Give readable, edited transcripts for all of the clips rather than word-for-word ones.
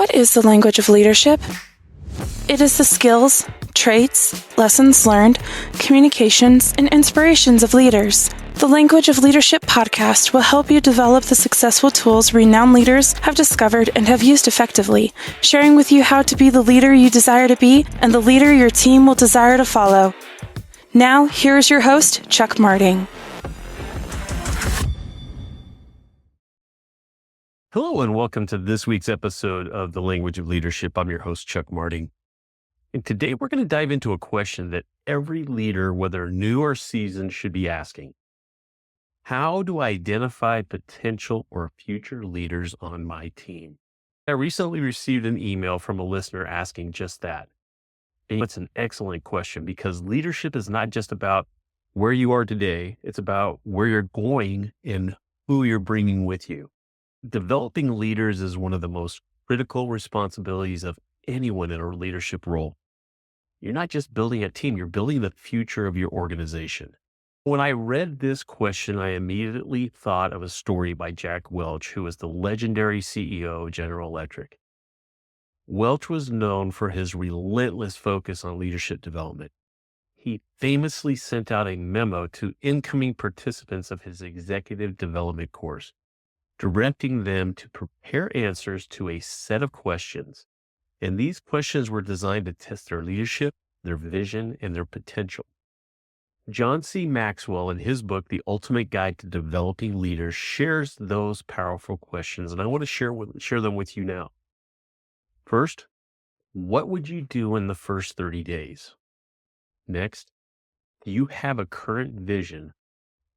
What is the language of leadership? It is the skills, traits, lessons learned, communications, and inspirations of leaders. The Language of Leadership podcast will help you develop the successful tools renowned leaders have discovered and have used effectively, sharing with you how to be the leader you desire to be and the leader your team will desire to follow. Now, here's your host, Chuck Marting. Hello and welcome to this week's episode of The Language of Leadership. I'm your host, Chuck Marting. And today we're going to dive into a question that every leader, whether new or seasoned, should be asking. How do I identify potential or future leaders on my team? I recently received an email from a listener asking just that. And it's an excellent question because leadership is not just about where you are today. It's about where you're going and who you're bringing with you. Developing leaders is one of the most critical responsibilities of anyone in a leadership role. You're not just building a team, you're building the future of your organization. When I read this question, I immediately thought of a story by Jack Welch, who was the legendary CEO of General Electric. Welch was known for his relentless focus on leadership development. He famously sent out a memo to incoming participants of his executive development course, directing them to prepare answers to a set of questions. And these questions were designed to test their leadership, their vision, and their potential. John C. Maxwell, in his book, The Ultimate Guide to Developing Leaders, shares those powerful questions, and I want to share them with you now. First, what would you do in the first 30 days? Next, do you have a current vision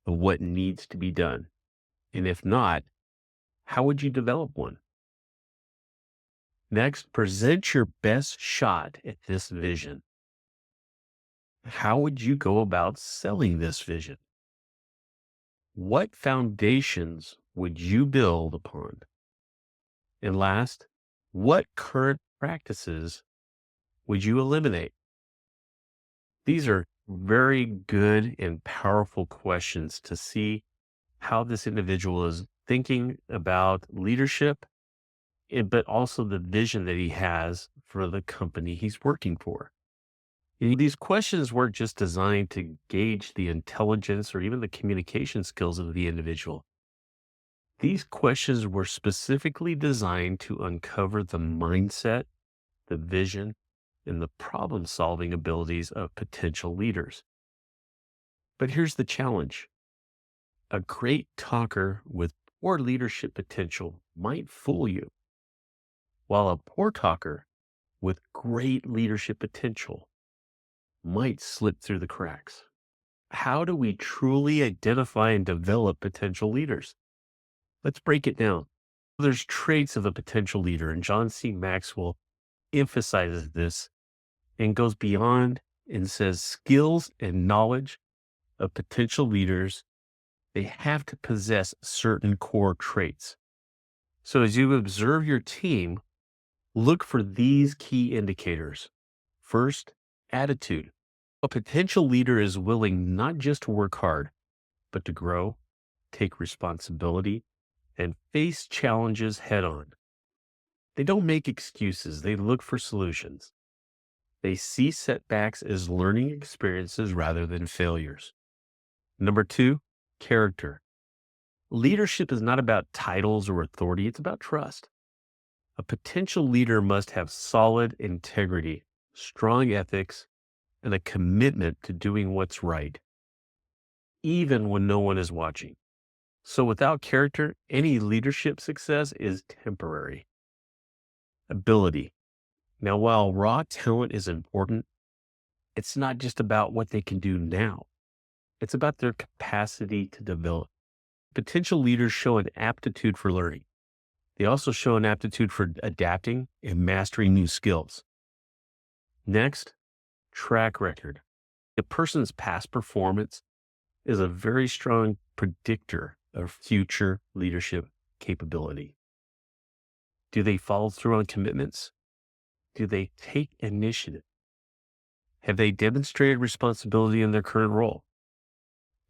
of what needs to be done? And if not, how would you develop one? Next, present your best shot at this vision. How would you go about selling this vision? What foundations would you build upon? And last, what current practices would you eliminate? These are very good and powerful questions to see how this individual is thinking about leadership, but also the vision that he has for the company he's working for. These questions weren't just designed to gauge the intelligence or even the communication skills of the individual. These questions were specifically designed to uncover the mindset, the vision, and the problem-solving abilities of potential leaders. But here's the challenge. A great talker with poor leadership potential might fool you, while a poor talker with great leadership potential might slip through the cracks. How do we truly identify and develop potential leaders? Let's break it down. There's traits of a potential leader, and John C. Maxwell emphasizes this and goes beyond and says skills and knowledge of potential leaders, they have to possess certain core traits. So as you observe your team, look for these key indicators. First, attitude. A potential leader is willing not just to work hard, but to grow, take responsibility, and face challenges head on. They don't make excuses, they look for solutions. They see setbacks as learning experiences rather than failures. Number two, character. Leadership is not about titles or authority, it's about trust. A potential leader must have solid integrity, strong ethics, and a commitment to doing what's right, even when no one is watching. So without character, any leadership success is temporary. Ability. Now, while raw talent is important, it's not just about what they can do now. It's about their capacity to develop. Potential leaders show an aptitude for learning. They also show an aptitude for adapting and mastering new skills. Next, track record. A person's past performance is a very strong predictor of future leadership capability. Do they follow through on commitments? Do they take initiative? Have they demonstrated responsibility in their current role?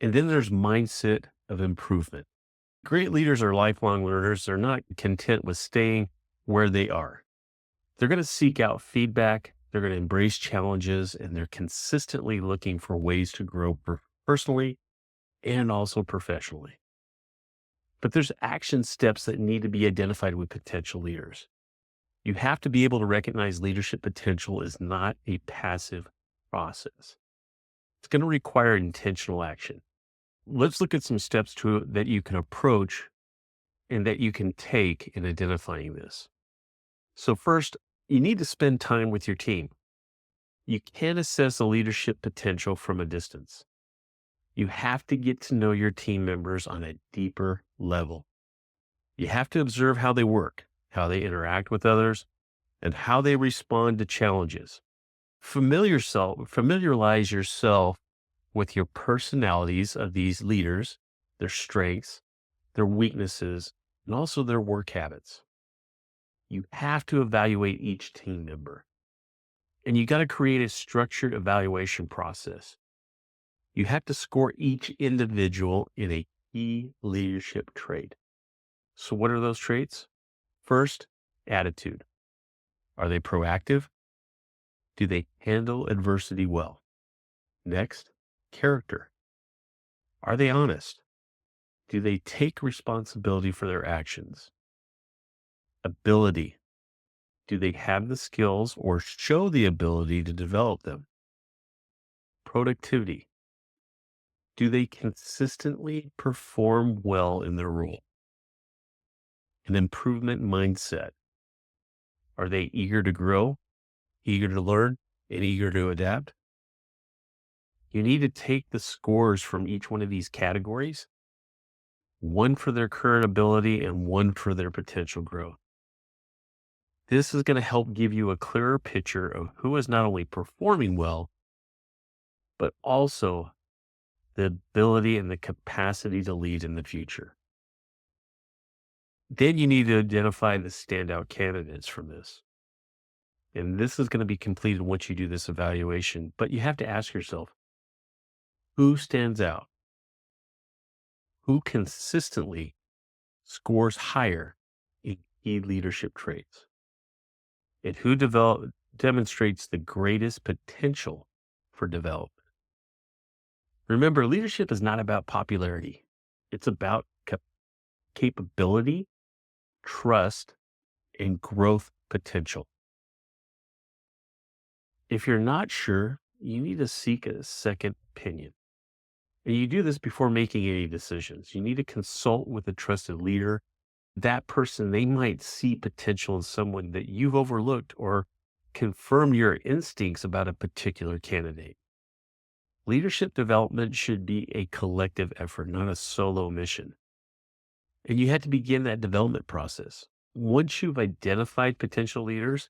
And then there's mindset of improvement. Great leaders are lifelong learners. They're not content with staying where they are. They're going to seek out feedback, they're going to embrace challenges, and they're consistently looking for ways to grow personally and also professionally. But there's action steps that need to be identified with potential leaders. You have to be able to recognize leadership potential is not a passive process. It's going to require intentional action. Let's look at some steps that you can approach and that you can take in identifying this. So first, you need to spend time with your team. You can't assess a leadership potential from a distance. You have to get to know your team members on a deeper level. You have to observe how they work, how they interact with others, and how they respond to challenges. Familiarize yourself with your personalities of these leaders, their strengths, their weaknesses, and also their work habits. You have to evaluate each team member. And you got to create a structured evaluation process. You have to score each individual in a key leadership trait. So what are those traits? First, attitude. Are they proactive? Do they handle adversity well? Next, character. Are they honest? Do they take responsibility for their actions? Ability. Do they have the skills or show the ability to develop them? Productivity. Do they consistently perform well in their role? An improvement mindset. Are they eager to grow, eager to learn, and eager to adapt? You need to take the scores from each one of these categories, one for their current ability and one for their potential growth. This is going to help give you a clearer picture of who is not only performing well, but also the ability and the capacity to lead in the future. Then you need to identify the standout candidates from this. And this is going to be completed once you do this evaluation, but you have to ask yourself, who stands out? Who consistently scores higher in key leadership traits? And who demonstrates the greatest potential for development? Remember, leadership is not about popularity. It's about capability, trust, and growth potential. If you're not sure, you need to seek a second opinion. And you do this before making any decisions. You need to consult with a trusted leader. That person, they might see potential in someone that you've overlooked or confirm your instincts about a particular candidate. Leadership development should be a collective effort, not a solo mission. And you have to begin that development process. Once you've identified potential leaders,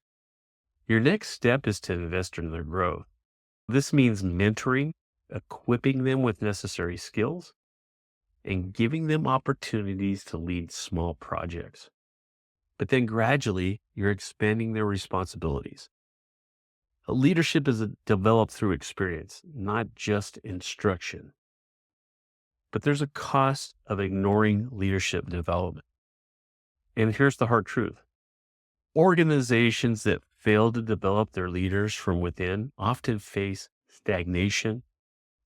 your next step is to invest in their growth. This means mentoring, equipping them with necessary skills, and giving them opportunities to lead small projects. But then gradually, you're expanding their responsibilities. Leadership is developed through experience, not just instruction. But there's a cost of ignoring leadership development. And here's the hard truth. Organizations that fail to develop their leaders from within often face stagnation,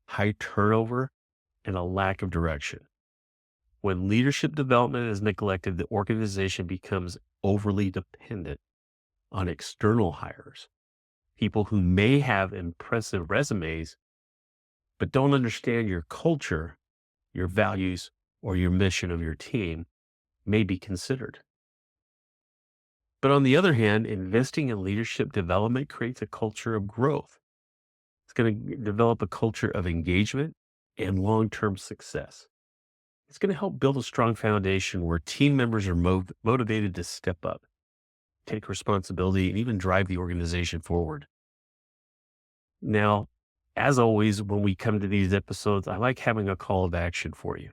high turnover, and a lack of direction. When leadership development is neglected, the organization becomes overly dependent on external hires, people who may have impressive resumes, but don't understand your culture, your values, or your mission of your team may be considered. But on the other hand, investing in leadership development creates a culture of growth. It's going to develop a culture of engagement and long-term success. It's going to help build a strong foundation where team members are motivated to step up, take responsibility, and even drive the organization forward. Now, as always, when we come to these episodes, I like having a call of action for you.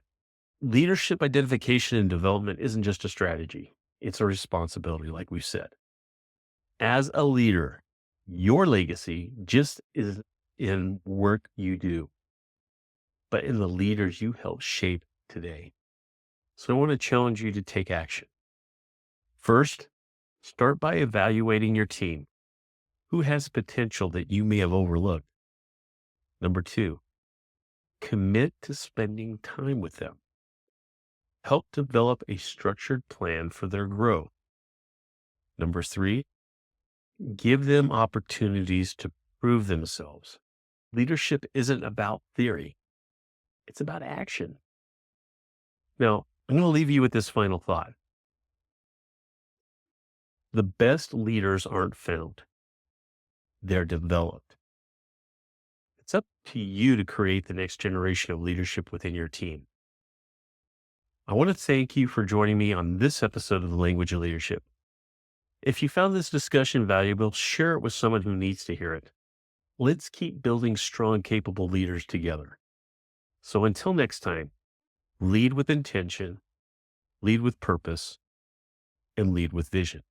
Leadership identification and development isn't just a strategy. It's a responsibility, like we've said. As a leader, your legacy just is in work you do, but in the leaders you help shape today. So I want to challenge you to take action. First, Start by evaluating your team. Who has potential that you may have overlooked? Number 2, commit to spending time with them. Help develop a structured plan for their growth. Number 3, give them opportunities to prove themselves. Leadership isn't about theory, it's about action. Now, I'm going to leave you with this final thought. The best leaders aren't found, they're developed. It's up to you to create the next generation of leadership within your team. I want to thank you for joining me on this episode of The Language of Leadership. If you found this discussion valuable, share it with someone who needs to hear it. Let's keep building strong, capable leaders together. So until next time, lead with intention, lead with purpose, and lead with vision.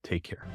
Take care.